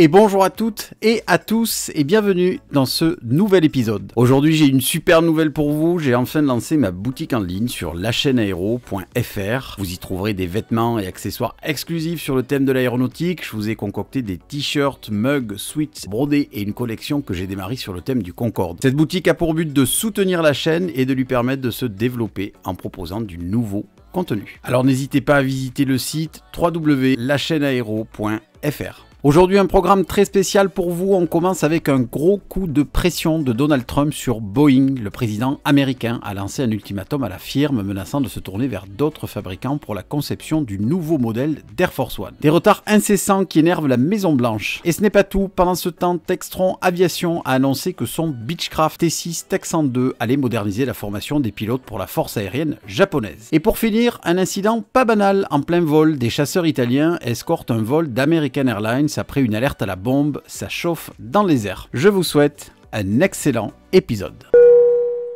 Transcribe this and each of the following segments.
Et bonjour à toutes et à tous et bienvenue dans ce nouvel épisode. Aujourd'hui j'ai une super nouvelle pour vous, j'ai enfin lancé ma boutique en ligne sur lachaîneaero.fr. Vous y trouverez des vêtements et accessoires exclusifs sur le thème de l'aéronautique. Je vous ai concocté des t-shirts, mugs, sweats, brodés et une collection que j'ai démarrée sur le thème du Concorde. Cette boutique a pour but de soutenir la chaîne et de lui permettre de se développer en proposant du nouveau contenu. Alors n'hésitez pas à visiter le site www.lachaîneaero.fr. Aujourd'hui, un programme très spécial pour vous. On commence avec un gros coup de pression de Donald Trump sur Boeing. Le président américain a lancé un ultimatum à la firme menaçant de se tourner vers d'autres fabricants pour la conception du nouveau modèle d'Air Force One. Des retards incessants qui énervent la Maison Blanche. Et ce n'est pas tout. Pendant ce temps, Textron Aviation a annoncé que son Beechcraft T6 Texan 2 allait moderniser la formation des pilotes pour la force aérienne japonaise. Et pour finir, un incident pas banal. En plein vol, des chasseurs italiens escortent un vol d'American Airlines après une alerte à la bombe, ça chauffe dans les airs. Je vous souhaite un excellent épisode.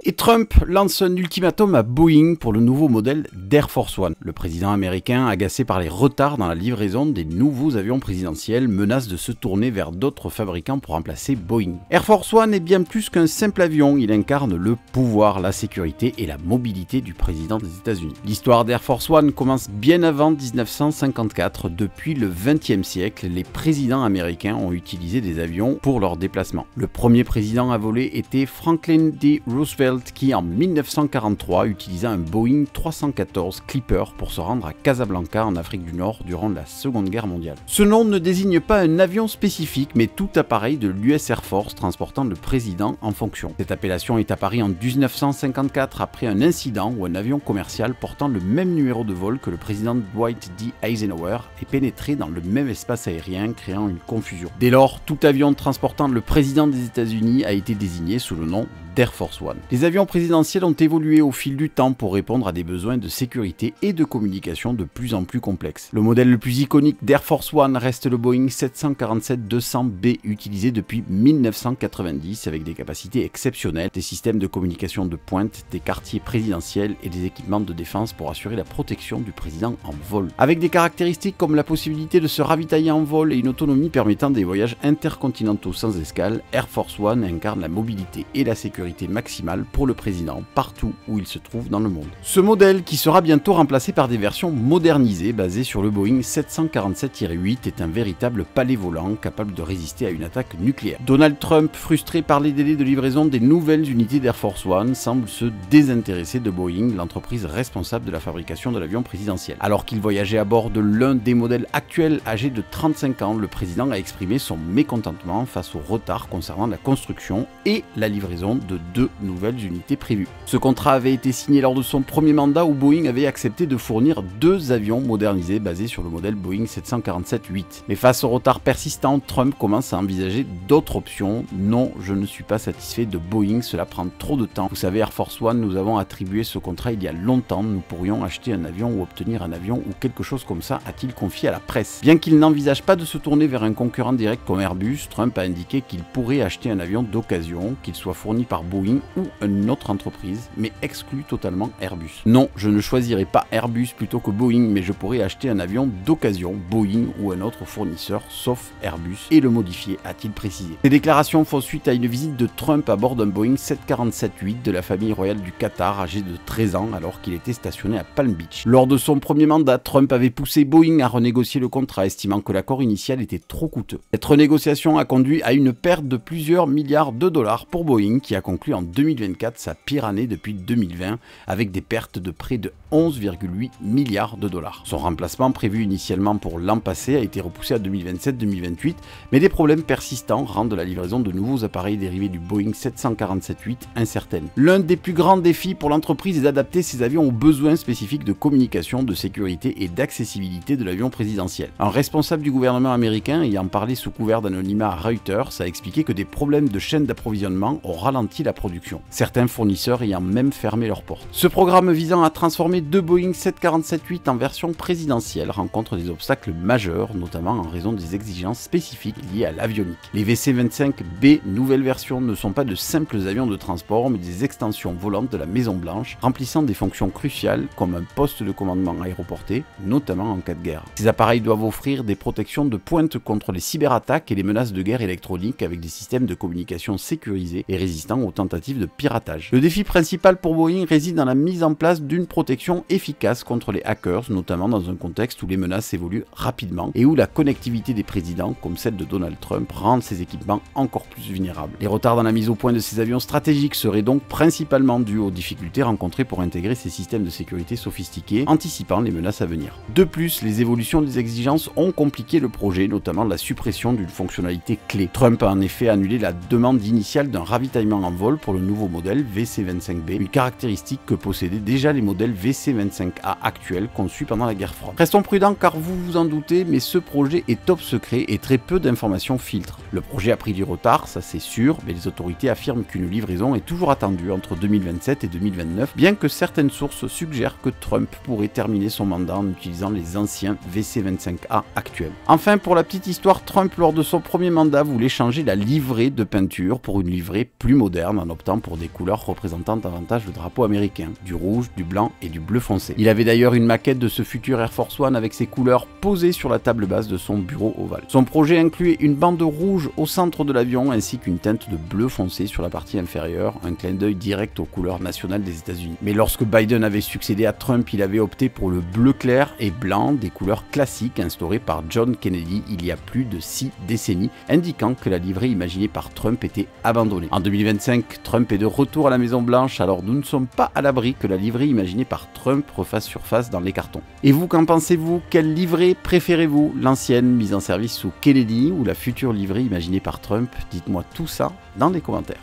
Et Trump lance un ultimatum à Boeing pour le nouveau modèle d'Air Force One. Le président américain, agacé par les retards dans la livraison des nouveaux avions présidentiels, menace de se tourner vers d'autres fabricants pour remplacer Boeing. Air Force One est bien plus qu'un simple avion, il incarne le pouvoir, la sécurité et la mobilité du président des États-Unis. L'histoire d'Air Force One commence bien avant 1954. Depuis le XXe siècle, les présidents américains ont utilisé des avions pour leurs déplacements. Le premier président à voler était Franklin D. Roosevelt, qui en 1943 utilisa un Boeing 314 Clipper pour se rendre à Casablanca en Afrique du Nord durant la Seconde Guerre mondiale. Ce nom ne désigne pas un avion spécifique mais tout appareil de l'US Air Force transportant le président en fonction. Cette appellation est apparue en 1954 après un incident où un avion commercial portant le même numéro de vol que le président Dwight D. Eisenhower est pénétré dans le même espace aérien, créant une confusion. Dès lors, tout avion transportant le président des États-Unis a été désigné sous le nom d'Air Force One. Les avions présidentiels ont évolué au fil du temps pour répondre à des besoins de sécurité et de communication de plus en plus complexes. Le modèle le plus iconique d'Air Force One reste le Boeing 747-200B utilisé depuis 1990 avec des capacités exceptionnelles, des systèmes de communication de pointe, des quartiers présidentiels et des équipements de défense pour assurer la protection du président en vol. Avec des caractéristiques comme la possibilité de se ravitailler en vol et une autonomie permettant des voyages intercontinentaux sans escale, Air Force One incarne la mobilité et la sécurité maximale pour le président partout où il se trouve dans le monde. Ce modèle, qui sera bientôt remplacé par des versions modernisées basées sur le Boeing 747-8, est un véritable palais volant capable de résister à une attaque nucléaire. Donald Trump, frustré par les délais de livraison des nouvelles unités d'Air Force One, semble se désintéresser de Boeing, l'entreprise responsable de la fabrication de l'avion présidentiel. Alors qu'il voyageait à bord de l'un des modèles actuels âgé de 35 ans, le président a exprimé son mécontentement face au retard concernant la construction et la livraison de 2 nouvelles unités prévues. Ce contrat avait été signé lors de son premier mandat où Boeing avait accepté de fournir 2 avions modernisés basés sur le modèle Boeing 747-8. Mais face au retard persistant, Trump commence à envisager d'autres options. Non, je ne suis pas satisfait de Boeing, cela prend trop de temps. Vous savez, Air Force One, nous avons attribué ce contrat il y a longtemps, nous pourrions acheter un avion ou obtenir un avion ou quelque chose comme ça, a-t-il confié à la presse. Bien qu'il n'envisage pas de se tourner vers un concurrent direct comme Airbus, Trump a indiqué qu'il pourrait acheter un avion d'occasion, qu'il soit fourni par Boeing ou une autre entreprise, mais exclut totalement Airbus. Non, je ne choisirai pas Airbus plutôt que Boeing, mais je pourrais acheter un avion d'occasion, Boeing ou un autre fournisseur, sauf Airbus, et le modifier, a-t-il précisé. Ces déclarations font suite à une visite de Trump à bord d'un Boeing 747-8 de la famille royale du Qatar, âgé de 13 ans, alors qu'il était stationné à Palm Beach. Lors de son premier mandat, Trump avait poussé Boeing à renégocier le contrat, estimant que l'accord initial était trop coûteux. Cette renégociation a conduit à une perte de plusieurs milliards de dollars pour Boeing, qui a conclu en 2024 sa pire année depuis 2020 avec des pertes de près de 11,8 milliards de dollars. Son remplacement prévu initialement pour l'an passé a été repoussé à 2027-2028 mais des problèmes persistants rendent la livraison de nouveaux appareils dérivés du Boeing 747-8 incertaine. L'un des plus grands défis pour l'entreprise est d'adapter ses avions aux besoins spécifiques de communication, de sécurité et d'accessibilité de l'avion présidentiel. Un responsable du gouvernement américain ayant parlé sous couvert d'anonymat à Reuters a expliqué que des problèmes de chaîne d'approvisionnement ont ralenti la production. certains fournisseurs ayant même fermé leurs portes. Ce programme visant à transformer deux Boeing 747-8 en version présidentielle rencontre des obstacles majeurs, notamment en raison des exigences spécifiques liées à l'avionique. Les VC-25B nouvelle version ne sont pas de simples avions de transport, mais des extensions volantes de la Maison Blanche, remplissant des fonctions cruciales comme un poste de commandement aéroporté, notamment en cas de guerre. Ces appareils doivent offrir des protections de pointe contre les cyberattaques et les menaces de guerre électronique avec des systèmes de communication sécurisés et résistants aux tentatives de piratage. Le défi principal pour Boeing réside dans la mise en place d'une protection efficace contre les hackers, notamment dans un contexte où les menaces évoluent rapidement et où la connectivité des présidents, comme celle de Donald Trump, rend ces équipements encore plus vulnérables. Les retards dans la mise au point de ces avions stratégiques seraient donc principalement dus aux difficultés rencontrées pour intégrer ces systèmes de sécurité sophistiqués, anticipant les menaces à venir. De plus, les évolutions des exigences ont compliqué le projet, notamment la suppression d'une fonctionnalité clé. Trump a en effet annulé la demande initiale d'un ravitaillement en vol pour le nouveau modèle VC-25B, une caractéristique que possédaient déjà les modèles VC-25A actuels conçus pendant la guerre froide. Restons prudents car vous vous en doutez, mais ce projet est top secret et très peu d'informations filtrent. Le projet a pris du retard, ça c'est sûr, mais les autorités affirment qu'une livraison est toujours attendue entre 2027 et 2029, bien que certaines sources suggèrent que Trump pourrait terminer son mandat en utilisant les anciens VC-25A actuels. Enfin, pour la petite histoire, Trump, lors de son premier mandat, voulait changer la livrée de peinture pour une livrée plus moderne en optant pour des couleurs représentant davantage le drapeau américain, du rouge, du blanc et du bleu foncé. Il avait d'ailleurs une maquette de ce futur Air Force One avec ses couleurs posées sur la table basse de son bureau ovale. Son projet incluait une bande rouge au centre de l'avion ainsi qu'une teinte de bleu foncé sur la partie inférieure, un clin d'œil direct aux couleurs nationales des États-Unis. Mais lorsque Biden avait succédé à Trump, il avait opté pour le bleu clair et blanc, des couleurs classiques instaurées par John Kennedy il y a plus de 6 décennies, indiquant que la livrée imaginée par Trump était abandonnée. En 2025, Trump est de retour à la Maison Blanche, alors nous ne sommes pas à l'abri que la livrée imaginée par Trump refasse surface dans les cartons. Et vous, qu'en pensez-vous? Quelle livrée préférez-vous? L'ancienne mise en service sous Kennedy ou la future livrée imaginée par Trump? Dites-moi tout ça dans les commentaires.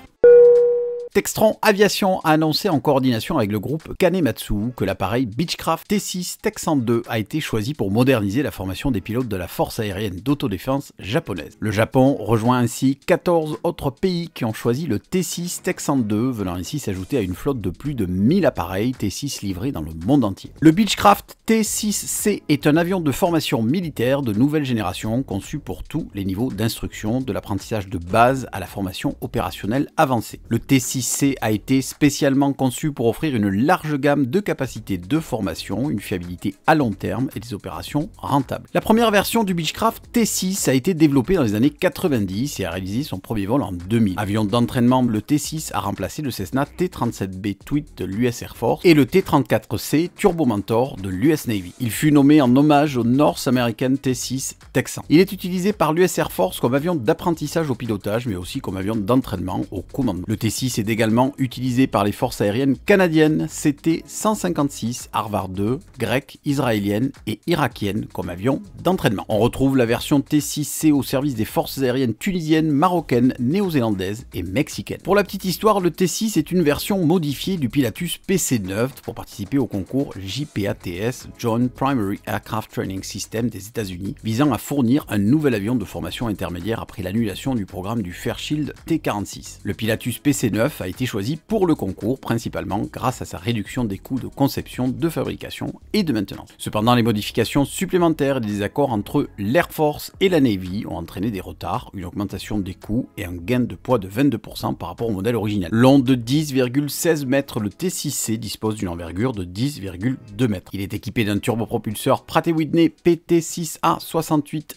Textron Aviation a annoncé en coordination avec le groupe Kanematsu que l'appareil Beechcraft T6 Tech 102 a été choisi pour moderniser la formation des pilotes de la force aérienne d'autodéfense japonaise. Le Japon rejoint ainsi 14 autres pays qui ont choisi le T6 Tech 102, venant ainsi s'ajouter à une flotte de plus de 1000 appareils T6 livrés dans le monde entier. Le Beechcraft T6C est un avion de formation militaire de nouvelle génération conçu pour tous les niveaux d'instruction, de l'apprentissage de base à la formation opérationnelle avancée. Le T6C a été spécialement conçu pour offrir une large gamme de capacités de formation, une fiabilité à long terme et des opérations rentables. La première version du Beechcraft T6 a été développée dans les années 90 et a réalisé son premier vol en 2000. Avion d'entraînement, le T6 a remplacé le Cessna T-37B Tweed de l'US Air Force et le T-34C Turbomentor de l'US Navy. Il fut nommé en hommage au North American T6 Texan. Il est utilisé par l'US Air Force comme avion d'apprentissage au pilotage, mais aussi comme avion d'entraînement au commandement. Le T6 est également utilisé par les forces aériennes canadiennes CT-156, Harvard 2, grecques, israéliennes et irakiennes comme avion d'entraînement. On retrouve la version T6C au service des forces aériennes tunisiennes, marocaines, néo-zélandaises et mexicaines. Pour la petite histoire, le T6 est une version modifiée du Pilatus PC-9 pour participer au concours JPATS, Joint Primary Aircraft Training System des États-Unis, visant à fournir un nouvel avion de formation intermédiaire après l'annulation du programme du Fairchild T-46. Le Pilatus PC-9 a été choisi pour le concours, principalement grâce à sa réduction des coûts de conception, de fabrication et de maintenance. Cependant, les modifications supplémentaires et les désaccords entre l'Air Force et la Navy ont entraîné des retards, une augmentation des coûts et un gain de poids de 22% par rapport au modèle original. Long de 10,16 mètres, le T6C dispose d'une envergure de 10,2 mètres. Il est équipé d'un turbopropulseur Pratt & Whitney PT6A68A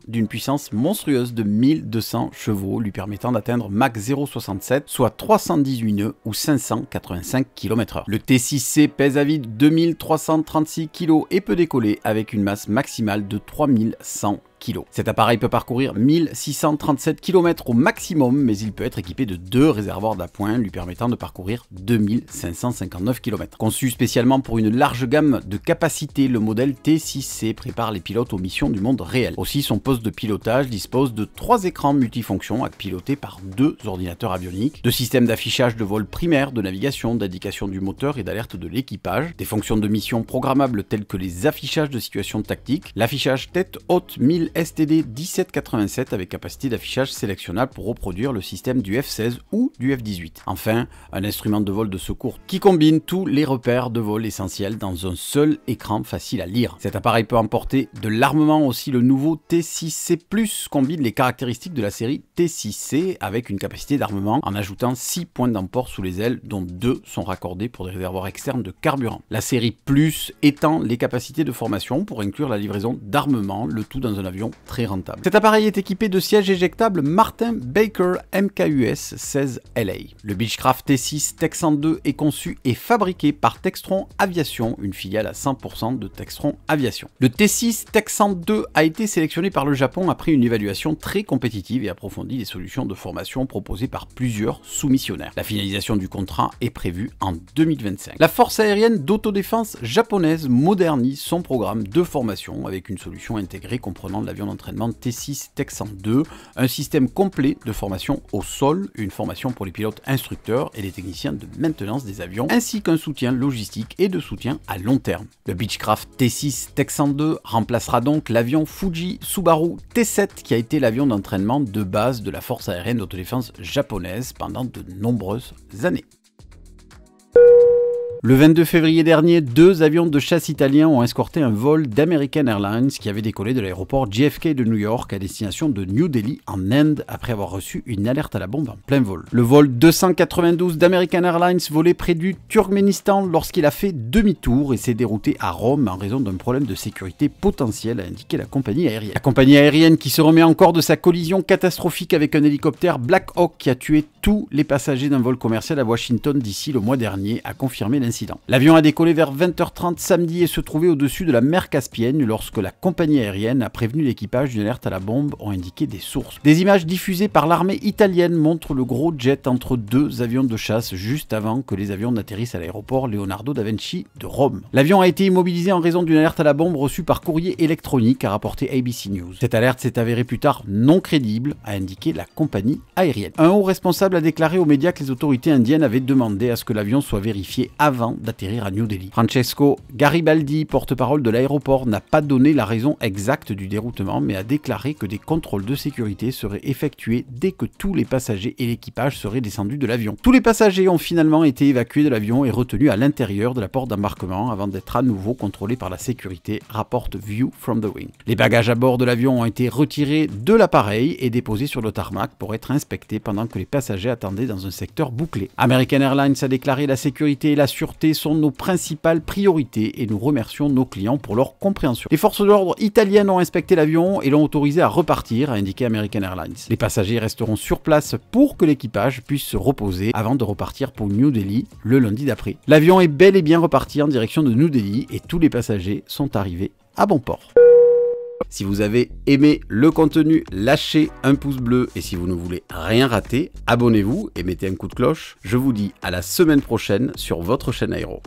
d'une puissance monstrueuse de 1200 chevaux, lui permettant d'atteindre Mach 0,67, soit 318 nœuds ou 585 km/h. Le T6C pèse à vide 2336 kg et peut décoller avec une masse maximale de 3100 kg. Cet appareil peut parcourir 1637 km au maximum, mais il peut être équipé de 2 réservoirs d'appoint lui permettant de parcourir 2559 km. Conçu spécialement pour une large gamme de capacités, le modèle T6C prépare les pilotes aux missions du monde réel. Aussi, son poste de pilotage dispose de 3 écrans multifonctions à piloter par 2 ordinateurs avioniques, de systèmes d'affichage de vol primaire, de navigation, d'indication du moteur et d'alerte de l'équipage, des fonctions de mission programmables telles que les affichages de situations tactiques, l'affichage tête haute 1000 modèle STD 1787 avec capacité d'affichage sélectionnable pour reproduire le système du F-16 ou du F-18. Enfin, un instrument de vol de secours qui combine tous les repères de vol essentiels dans un seul écran facile à lire. Cet appareil peut emporter de l'armement aussi. Le nouveau T6C+ combine les caractéristiques de la série T6C avec une capacité d'armement en ajoutant 6 points d'emport sous les ailes dont 2 sont raccordés pour des réservoirs externes de carburant. La série Plus étend les capacités de formation pour inclure la livraison d'armement, le tout dans un avion très rentable. Cet appareil est équipé de sièges éjectables Martin Baker MKUS 16LA. Le Beechcraft T6 Texan 2 est conçu et fabriqué par Textron Aviation, une filiale à 100% de Textron Aviation. Le T6 Texan 2 a été sélectionné par le Japon après une évaluation très compétitive et approfondie des solutions de formation proposées par plusieurs soumissionnaires. La finalisation du contrat est prévue en 2025. La force aérienne d'autodéfense japonaise modernise son programme de formation avec une solution intégrée comprenant l'avion d'entraînement T6 Texan 2, un système complet de formation au sol, une formation pour les pilotes instructeurs et les techniciens de maintenance des avions, ainsi qu'un soutien logistique et de soutien à long terme. Le Beechcraft T6 Texan 2 remplacera donc l'avion Fuji Subaru T7 qui a été l'avion d'entraînement de base de la force aérienne d'autodéfense japonaise pendant de nombreuses années. Le 22 février dernier, 2 avions de chasse italiens ont escorté un vol d'American Airlines qui avait décollé de l'aéroport JFK de New York à destination de New Delhi en Inde après avoir reçu une alerte à la bombe en plein vol. Le vol 292 d'American Airlines volait près du Turkménistan lorsqu'il a fait demi-tour et s'est dérouté à Rome en raison d'un problème de sécurité potentiel, a indiqué la compagnie aérienne. La compagnie aérienne qui se remet encore de sa collision catastrophique avec un hélicoptère Black Hawk qui a tué tous les passagers d'un vol commercial à Washington DC le mois dernier a confirmé l'incident. L'avion a décollé vers 20h30 samedi et se trouvait au-dessus de la mer Caspienne lorsque la compagnie aérienne a prévenu l'équipage d'une alerte à la bombe, ont indiqué des sources. Des images diffusées par l'armée italienne montrent le gros jet entre 2 avions de chasse juste avant que les avions n'atterrissent à l'aéroport Leonardo da Vinci de Rome. L'avion a été immobilisé en raison d'une alerte à la bombe reçue par courrier électronique, a rapporté ABC News. Cette alerte s'est avérée plus tard non crédible, a indiqué la compagnie aérienne. Un haut responsable a déclaré aux médias que les autorités indiennes avaient demandé à ce que l'avion soit vérifié avant d'atterrir à New Delhi. Francesco Garibaldi, porte-parole de l'aéroport, n'a pas donné la raison exacte du déroutement, mais a déclaré que des contrôles de sécurité seraient effectués dès que tous les passagers et l'équipage seraient descendus de l'avion. Tous les passagers ont finalement été évacués de l'avion et retenus à l'intérieur de la porte d'embarquement avant d'être à nouveau contrôlés par la sécurité, rapporte View from the Wing. Les bagages à bord de l'avion ont été retirés de l'appareil et déposés sur le tarmac pour être inspectés pendant que les passagers attendaient dans un secteur bouclé. American Airlines a déclaré: la sécurité et la sûreté sont nos principales priorités et nous remercions nos clients pour leur compréhension. Les forces de l'ordre italiennes ont inspecté l'avion et l'ont autorisé à repartir, a indiqué American Airlines. Les passagers resteront sur place pour que l'équipage puisse se reposer avant de repartir pour New Delhi le lundi d'après. L'avion est bel et bien reparti en direction de New Delhi et tous les passagers sont arrivés à bon port. Si vous avez aimé le contenu, lâchez un pouce bleu et si vous ne voulez rien rater, abonnez-vous et mettez un coup de cloche. Je vous dis à la semaine prochaine sur votre chaîne Aéro.